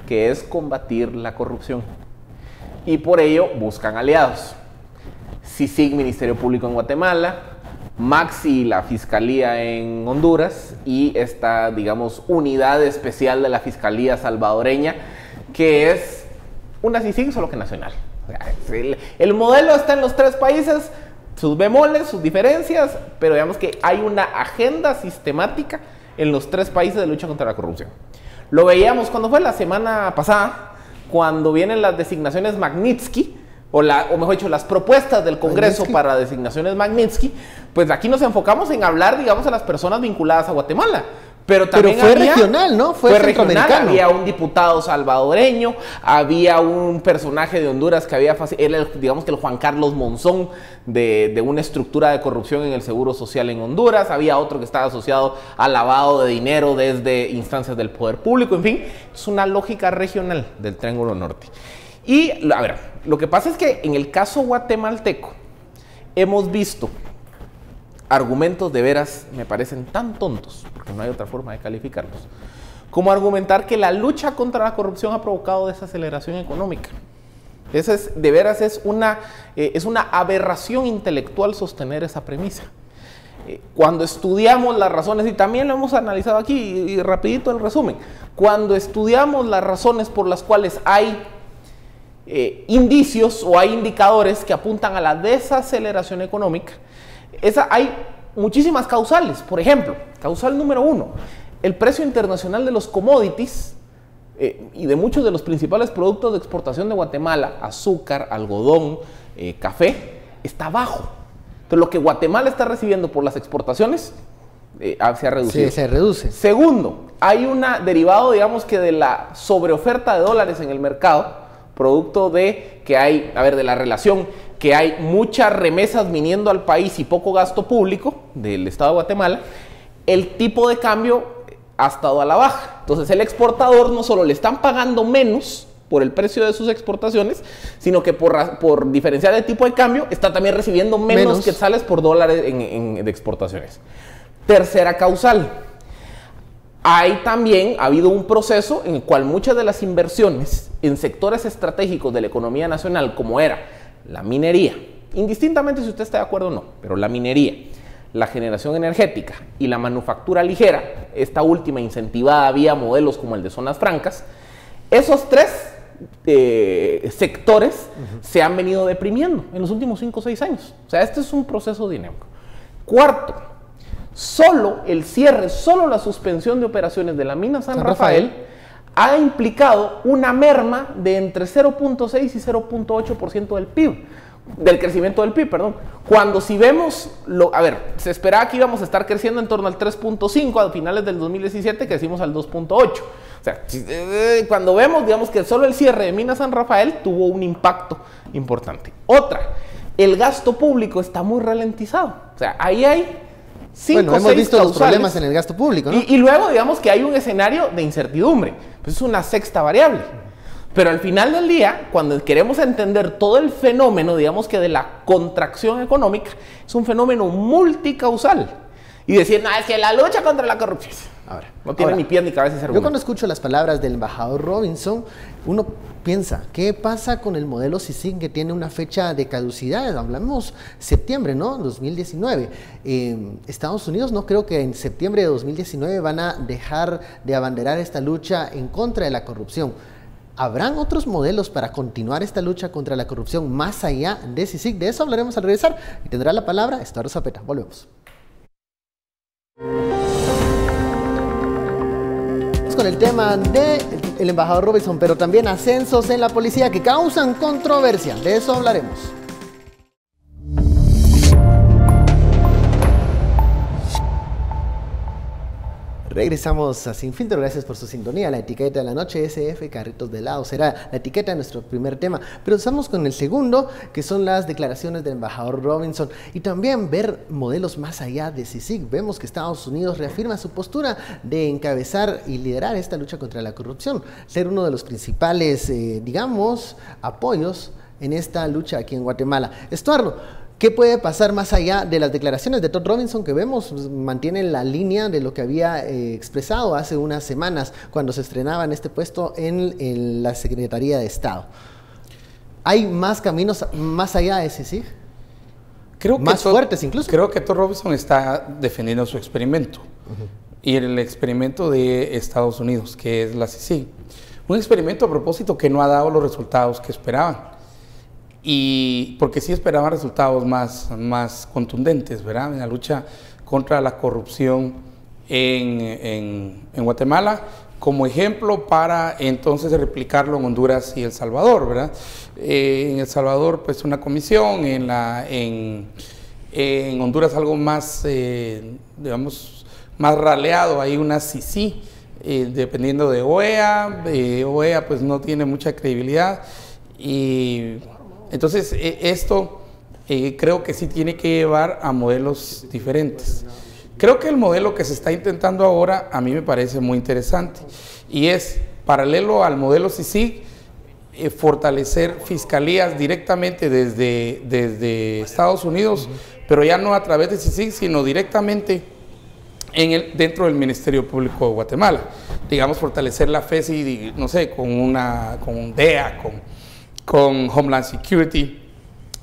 que es combatir la corrupción. Y por ello buscan aliados. CICIG, Ministerio Público en Guatemala, Maxi, la Fiscalía en Honduras y esta, digamos, unidad especial de la Fiscalía salvadoreña, que es una CICIG solo que nacional. El modelo está en los tres países, sus bemoles, sus diferencias, pero digamos que hay una agenda sistemática en los tres países de lucha contra la corrupción. Lo veíamos cuando fue la semana pasada, cuando vienen las designaciones Magnitsky, o mejor dicho, las propuestas del Congreso para designaciones Magnitsky, pues aquí nos enfocamos en hablar, digamos, a las personas vinculadas a Guatemala. Pero también fue regional, ¿no? Fue regional, había un diputado salvadoreño, había un personaje de Honduras que era, digamos que el Juan Carlos Monzón de una estructura de corrupción en el Seguro Social en Honduras, había otro que estaba asociado al lavado de dinero desde instancias del poder público, en fin, es una lógica regional del Triángulo Norte. Y, a ver, lo que pasa es que en el caso guatemalteco hemos visto argumentos de veras me parecen tan tontos, porque no hay otra forma de calificarlos, como argumentar que la lucha contra la corrupción ha provocado desaceleración económica. Esa de veras es una aberración intelectual sostener esa premisa. Cuando estudiamos las razones, y también lo hemos analizado aquí, y rapidito el resumen, cuando estudiamos las razones por las cuales hay indicios o hay indicadores que apuntan a la desaceleración económica, hay muchísimas causales. Por ejemplo, causal número 1, el precio internacional de los commodities y de muchos de los principales productos de exportación de Guatemala, azúcar, algodón, café, está bajo. Entonces, lo que Guatemala está recibiendo por las exportaciones se ha reducido. Sí, se reduce. Segundo, hay una derivado, digamos que de la sobreoferta de dólares en el mercado, producto de que hay, de la relación que hay muchas remesas viniendo al país y poco gasto público del Estado de Guatemala. El tipo de cambio ha estado a la baja. Entonces, el exportador no solo le están pagando menos por el precio de sus exportaciones, sino que por diferencial de tipo de cambio está también recibiendo menos quetzales por dólares de exportaciones. Tercera causal. Ha habido un proceso en el cual muchas de las inversiones en sectores estratégicos de la economía nacional, como era la minería, indistintamente si usted está de acuerdo o no, pero la minería, la generación energética y la manufactura ligera, esta última incentivada vía modelos como el de zonas francas, esos tres sectores se han venido deprimiendo en los últimos 5 o 6 años. O sea, este es un proceso dinámico. Cuarto, solo la suspensión de operaciones de la mina San Rafael ha implicado una merma de entre 0.6 y 0.8% del PIB, del crecimiento del PIB, perdón. Cuando si vemos, se esperaba que íbamos a estar creciendo en torno al 3.5 a finales del 2017, crecimos al 2.8. O sea, cuando vemos, digamos que solo el cierre de Mina San Rafael tuvo un impacto importante. Otra, el gasto público está muy ralentizado. O sea, ahí hay 5 o 6 hemos visto causales, los problemas en el gasto público, ¿no? Y luego, digamos que hay un escenario de incertidumbre. Pues es una sexta variable. Pero al final del día, cuando queremos entender todo el fenómeno, digamos que de la contracción económica, es un fenómeno multicausal. Y decir, es que la lucha contra la corrupción no tiene ni pies ni cabeza ese argumento. Yo cuando escucho las palabras del embajador Robinson, uno piensa, ¿qué pasa con el modelo CICIG que tiene una fecha de caducidad? Hablamos septiembre, ¿no? 2019. Estados Unidos no creo que en septiembre de 2019 van a dejar de abanderar esta lucha en contra de la corrupción. ¿Habrán otros modelos para continuar esta lucha contra la corrupción más allá de CICIG? De eso hablaremos al regresar y tendrá la palabra Estuardo Zapeta. Volvemos. Con el tema del embajador Robinson, pero también ascensos en la policía que causan controversia. De eso hablaremos. Regresamos a Sin Filtro, gracias por su sintonía. La etiqueta de la noche, SF, carritos de helado, será la etiqueta de nuestro primer tema. Pero estamos con el segundo, que son las declaraciones del embajador Robinson. Y también ver modelos más allá de CICIG. Vemos que Estados Unidos reafirma su postura de encabezar y liderar esta lucha contra la corrupción. Ser uno de los principales, apoyos en esta lucha aquí en Guatemala. Estuardo, ¿qué puede pasar más allá de las declaraciones de Todd Robinson que vemos mantiene la línea de lo que había expresado hace unas semanas cuando se estrenaba en este puesto en la Secretaría de Estado? ¿Hay más caminos más allá de CICIG? Más fuertes incluso. Creo que Todd Robinson está defendiendo su experimento y el experimento de Estados Unidos, que es la CICIG. Un experimento a propósito que no ha dado los resultados que esperaban. Y porque sí esperaban resultados más contundentes, ¿verdad? En la lucha contra la corrupción en Guatemala, como ejemplo para entonces replicarlo en Honduras y El Salvador, ¿verdad? En El Salvador, pues una comisión, en Honduras algo más, digamos, más raleado, hay una CICIG, dependiendo de OEA. OEA pues no tiene mucha credibilidad y entonces esto creo que sí tiene que llevar a modelos diferentes. Creo que el modelo que se está intentando ahora a mí me parece muy interesante y es paralelo al modelo CICIG, fortalecer fiscalías directamente desde Estados Unidos, pero ya no a través de CICIG, sino directamente dentro del Ministerio Público de Guatemala. Digamos, fortalecer la FESI, no sé, con un DEA, con Homeland Security,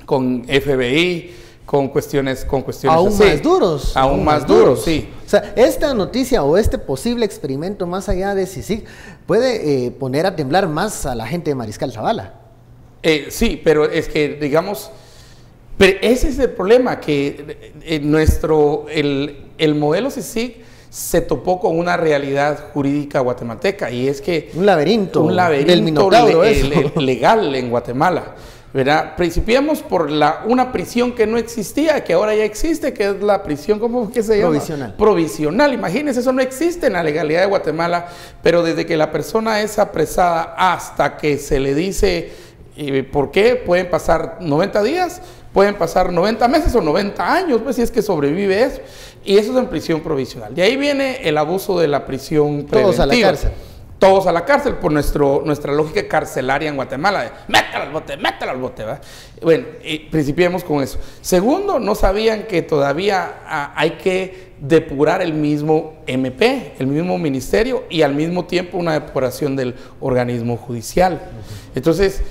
con FBI, con cuestiones aún así. Más duros. Aún más duros, sí. O sea, esta noticia o este posible experimento más allá de CICIG puede poner a temblar más a la gente de Mariscal Zavala. Sí, pero es que, digamos, pero ese es el problema, que el modelo CICIG se topó con una realidad jurídica guatemalteca y es que un laberinto legal en Guatemala. ¿verdad? Principiemos por una prisión que no existía, que ahora ya existe, que es la prisión, ¿cómo que se llama? Provisional. Provisional. Imagínense, eso no existe en la legalidad de Guatemala, pero desde que la persona es apresada hasta que se le dice por qué, pueden pasar 90 días, pueden pasar 90 meses o 90 años, pues si es que sobrevive eso. Y eso es en prisión provisional. De ahí viene el abuso de la prisión preventiva. Todos a la cárcel. Todos a la cárcel por nuestra lógica carcelaria en Guatemala, de mételo al bote, ¿verdad? Bueno, principiemos con eso. Segundo, no sabían que todavía hay que depurar el mismo MP, el mismo ministerio, y al mismo tiempo una depuración del organismo judicial. Entonces,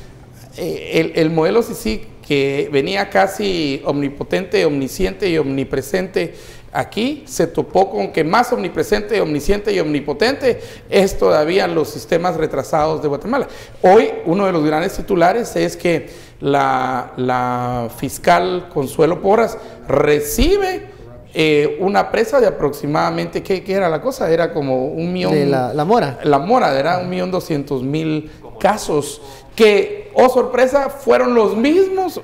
el modelo CICIG, que venía casi omnipotente, omnisciente y omnipresente, aquí se topó con que más omnipresente, omnisciente y omnipotente es todavía los sistemas retrasados de Guatemala. Hoy uno de los grandes titulares es que la fiscal Consuelo Porras recibe una presa de aproximadamente, ¿qué era la cosa? Era como 1.000.000... De la mora. La mora, era 1.200.000 casos que, oh sorpresa, fueron los mismos,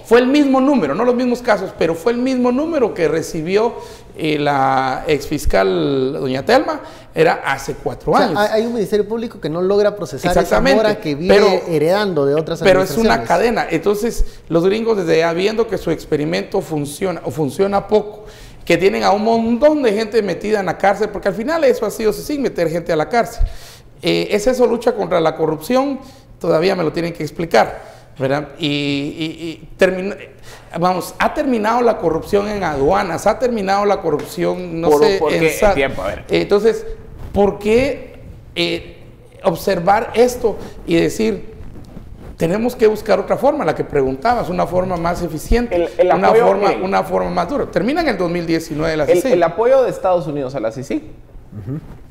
fue el mismo número, no los mismos casos, pero fue el mismo número que recibió la exfiscal doña Telma, era hace 4 años. Hay un ministerio público que no logra procesar esa mora que viene heredando de otras administraciones. Pero es una administraciones. cadena. Entonces, los gringos, desde ya viendo que su experimento funciona, o funciona poco, que tienen a un montón de gente metida en la cárcel, porque al final eso ha sido sin meter gente a la cárcel. ¿Es eso lucha contra la corrupción? Todavía me lo tienen que explicar, ¿verdad? Ha terminado la corrupción en aduanas, ha terminado la corrupción, en SAT. Tiempo, a ver. Entonces, ¿por qué observar esto y decir, tenemos que buscar otra forma, la que preguntabas, una forma más eficiente, una forma más dura? Termina en el 2019 la CICIG. El apoyo de Estados Unidos a la CICIG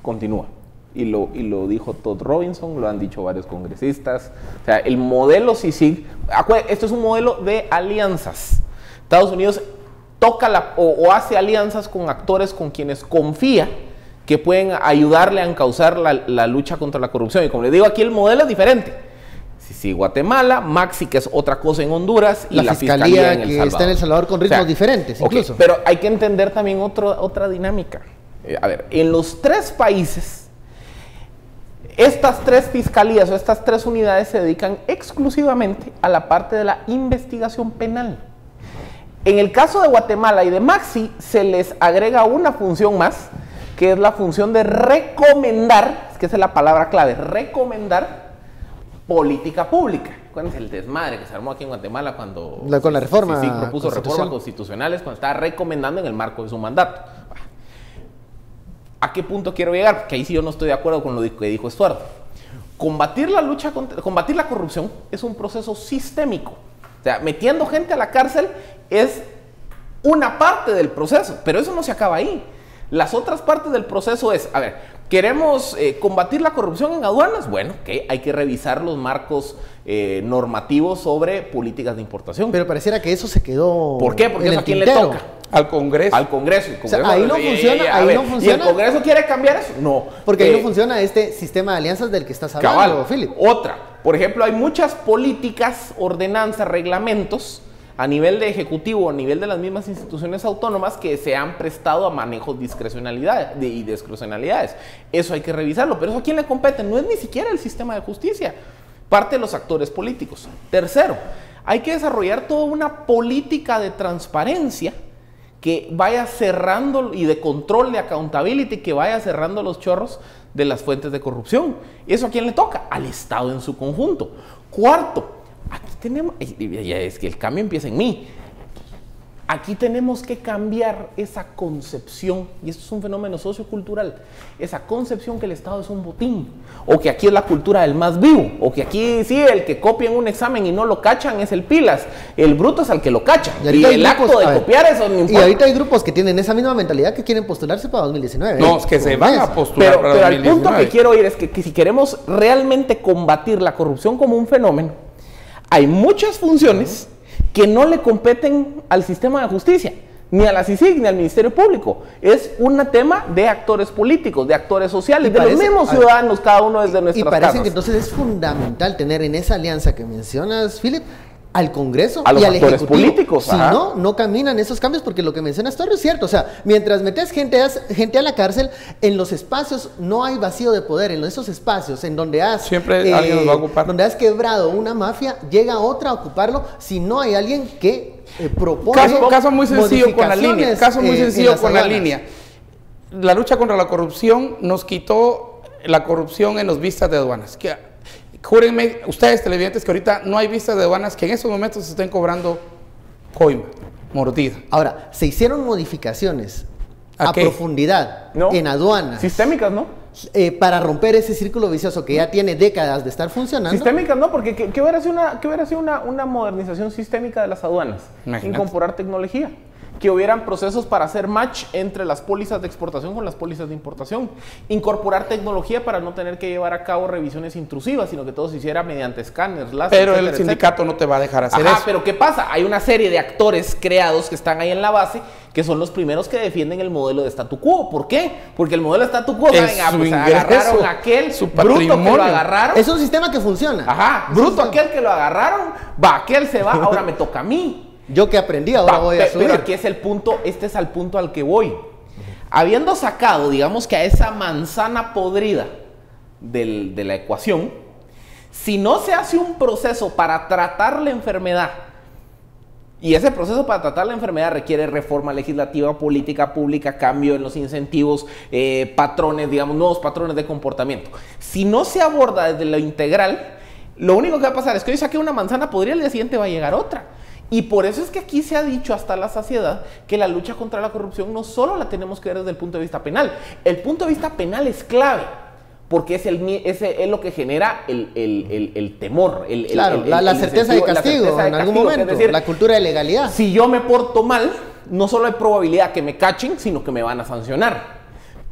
continúa. Y lo dijo Todd Robinson, lo han dicho varios congresistas. O sea, el modelo CICIG, esto es un modelo de alianzas. Estados Unidos toca o hace alianzas con actores con quienes confía que pueden ayudarle a encauzar la lucha contra la corrupción. Y como les digo, aquí el modelo es diferente. CICIG Guatemala, Maxi, que es otra cosa en Honduras, y la Fiscalía en El Salvador. Está en El Salvador con ritmos diferentes, incluso. Pero hay que entender también otra dinámica. A ver, en los 3 países, estas 3 fiscalías o estas 3 unidades se dedican exclusivamente a la parte de la investigación penal. En el caso de Guatemala y de Maxi, se les agrega una función más, que es la función de recomendar, es que esa es la palabra clave, recomendar política pública. Acuérdense el desmadre que se armó aquí en Guatemala cuando con la reforma CICIG propuso reformas constitucionales, cuando estaba recomendando en el marco de su mandato. ¿A qué punto quiero llegar? Porque ahí sí yo no estoy de acuerdo con lo que dijo Estuardo. Combatir la corrupción es un proceso sistémico. O sea, metiendo gente a la cárcel es una parte del proceso, pero eso no se acaba ahí. Las otras partes del proceso es, a ver, ¿queremos combatir la corrupción en aduanas? Bueno, que hay que revisar los marcos normativos sobre políticas de importación. Pero pareciera que eso se quedó. ¿Por qué? Porque eso a quién le toca. Al Congreso. Al Congreso. O sea, ahí no funciona. No funciona. ¿Y el Congreso quiere cambiar eso? No. Porque ahí no funciona este sistema de alianzas del que estás hablando, Philip. Otra. Por ejemplo, hay muchas políticas, ordenanzas, reglamentos a nivel de ejecutivo, a nivel de las mismas instituciones autónomas que se han prestado a manejos y discrecionalidades. Eso hay que revisarlo. Pero eso a quién le compete. No es ni siquiera el sistema de justicia. Parte de los actores políticos. Tercero, hay que desarrollar toda una política de transparencia que vaya cerrando y de control de accountability, que vaya cerrando los chorros de las fuentes de corrupción. ¿Eso a quién le toca? Al Estado en su conjunto. Cuarto, aquí tenemos, es que el cambio empieza en mí. Aquí tenemos que cambiar esa concepción, y esto es un fenómeno sociocultural, esa concepción que el Estado es un botín, o que aquí es la cultura del más vivo, o que aquí sí, el que copia en un examen y no lo cachan es el pilas, el bruto es el que lo cacha, y el acto de copiar eso no importa. Y ahorita hay grupos que tienen esa misma mentalidad que quieren postularse para 2019. No, es que se van a postular para 2019. Pero al punto que quiero ir es que si queremos realmente combatir la corrupción como un fenómeno, hay muchas funciones que no le competen al sistema de justicia. ni a la CICIG, ni al Ministerio Público. Es un tema de actores políticos, de actores sociales, de los mismos ciudadanos, cada uno desde nuestras casas. Y parece que entonces es fundamental tener en esa alianza que mencionas, Philip, al Congreso a los y al actores Ejecutivo. políticos. Si no, no caminan esos cambios, porque lo que mencionas todo es cierto. O sea, mientras metes gente a la cárcel, en los espacios no hay vacío de poder. En esos espacios en donde siempre alguien los va a ocupar. Donde has quebrado una mafia, llega otra a ocuparlo si no hay alguien que propone caso muy sencillo con la línea. Caso muy sencillo con la línea. La lucha contra la corrupción nos quitó la corrupción en los vistas de aduanas. Júrenme, ustedes televidentes, que ahorita no hay vistas de aduanas que en estos momentos se estén cobrando coima, mordida. Ahora, se hicieron modificaciones a profundidad en aduanas. Sistémicas, ¿no? Para romper ese círculo vicioso que ya tiene décadas de estar funcionando. Sistémicas, ¿no? Porque ¿qué hubiera sido una modernización sistémica de las aduanas? Imagínate. Incorporar tecnología. Que hubieran procesos para hacer match entre las pólizas de exportación con las pólizas de importación. Incorporar tecnología para no tener que llevar a cabo revisiones intrusivas, sino que todo se hiciera mediante escáneres, láser, pero etcétera, el sindicato no te va a dejar hacer eso. Pero ¿qué pasa? Hay una serie de actores creados que están ahí en la base, que son los primeros que defienden el modelo de statu quo. ¿Por qué? Porque el modelo de statu quo, agarraron a aquel bruto que lo agarraron. Es un sistema que funciona. Bruto aquel que lo agarraron, aquel se va, ahora me toca a mí. Yo que aprendí, ahora voy a subir. Pero aquí es el punto, este es al punto al que voy. Habiendo sacado, digamos que a esa manzana podrida de la ecuación, si no se hace un proceso para tratar la enfermedad, y ese proceso para tratar la enfermedad requiere reforma legislativa, política pública, cambio en los incentivos, patrones, digamos, nuevos patrones de comportamiento. Si no se aborda desde lo integral, lo único que va a pasar es que hoy saqué una manzana podrida, al día siguiente va a llegar otra. Y por eso es que aquí se ha dicho hasta la saciedad que la lucha contra la corrupción no solo la tenemos que ver desde el punto de vista penal. El punto de vista penal es clave, porque es lo que genera el temor. La certeza de castigo en algún momento, es decir, la cultura de legalidad. Si yo me porto mal, no solo hay probabilidad que me cachen, sino que me van a sancionar.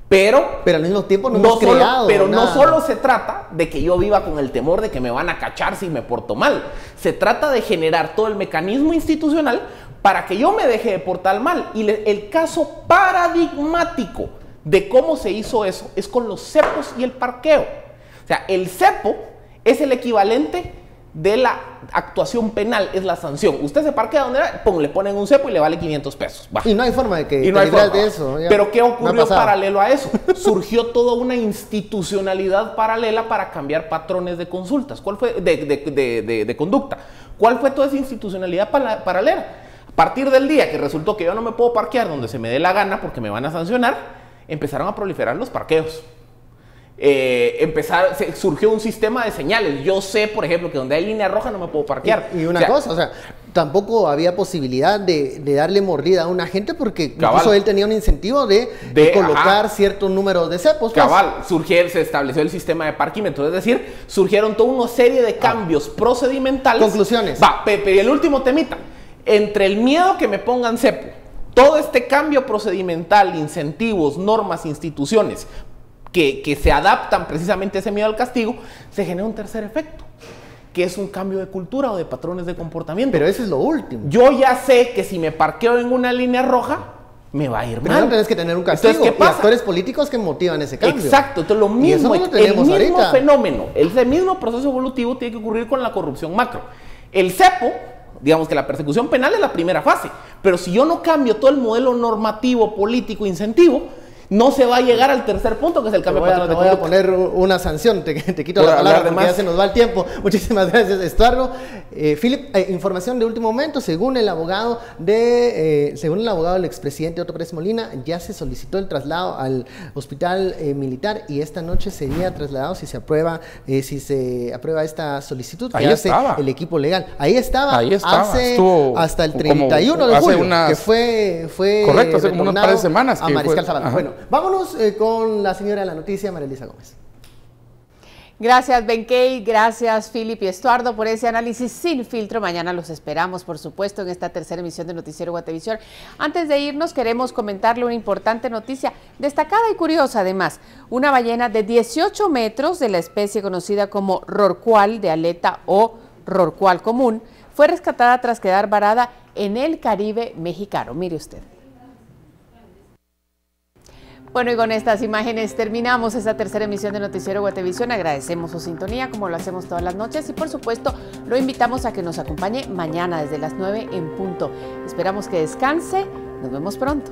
Pero al mismo tiempo no hemos creado Pero nada. no solo se trata de que yo viva con el temor de que me van a cachar si me porto mal. Se trata de generar todo el mecanismo institucional para que yo me deje de portar mal. Y el caso paradigmático de cómo se hizo eso es con los cepos y el parqueo. O sea, el cepo es el equivalente de la actuación penal, es la sanción. Usted se parquea donde le ponen un cepo y le vale 500 pesos. Va. Y no hay forma de que te libres de eso. Pero ¿qué ocurrió paralelo a eso? Surgió toda una institucionalidad paralela para cambiar patrones de consultas. ¿Cuál fue? De conducta. ¿Cuál fue toda esa institucionalidad paralela? A partir del día que resultó que yo no me puedo parquear donde se me dé la gana porque me van a sancionar, empezaron a proliferar los parqueos. Surgió un sistema de señales. Yo sé, por ejemplo, que donde hay línea roja no me puedo parquear. Y una cosa, o sea, tampoco había posibilidad de darle mordida a un agente porque incluso él tenía un incentivo de colocar cierto número de cepos. Se estableció el sistema de parquímetro, es decir, surgieron toda una serie de cambios procedimentales. Conclusiones. Y el último temita, entre el miedo que me pongan cepo, todo este cambio procedimental, incentivos, normas, instituciones, que se adaptan precisamente a ese miedo al castigo, se genera un tercer efecto, que es un cambio de cultura o de patrones de comportamiento. Pero eso es lo último. Yo ya sé que si me parqueo en una línea roja, me va a ir mal. Pero no tenés que tener un castigo. Entonces, ¿qué pasa? Y actores políticos que motivan ese cambio. Exacto. Entonces, lo mismo, y eso no lo tenemos el mismo ahorita. fenómeno, el mismo proceso evolutivo tiene que ocurrir con la corrupción macro. El cepo, digamos que la persecución penal es la primera fase, pero si yo no cambio todo el modelo normativo, político, incentivo, no se va a llegar al tercer punto, que es el cambio de patrones de conducta. Voy a poner una sanción, te quito la palabra porque ya se nos va el tiempo. Muchísimas gracias, Estuardo. Philip, información de último momento, según el abogado del expresidente Otto Pérez Molina, ya se solicitó el traslado al hospital militar y esta noche sería trasladado si se aprueba esta solicitud que hace el equipo legal. Ahí estaba. Hasta el 31 de julio, que fue correcto, hace como unas par de semanas a Mariscal Zavala. Bueno, vámonos con la señora de la noticia, María Elisa Gómez. Gracias, Benkei, gracias, Philip y Estuardo, por ese análisis sin filtro. Mañana los esperamos, por supuesto, en esta tercera emisión de Noticiero Guatevisión. Antes de irnos, queremos comentarle una importante noticia, destacada y curiosa además. Una ballena de 18 metros de la especie conocida como rorcual de aleta o rorcual común fue rescatada tras quedar varada en el Caribe mexicano. Mire usted. Bueno, y con estas imágenes terminamos esta tercera emisión de Noticiero Guatevisión. Agradecemos su sintonía, como lo hacemos todas las noches, y por supuesto lo invitamos a que nos acompañe mañana desde las 9 en punto. Esperamos que descanse. Nos vemos pronto.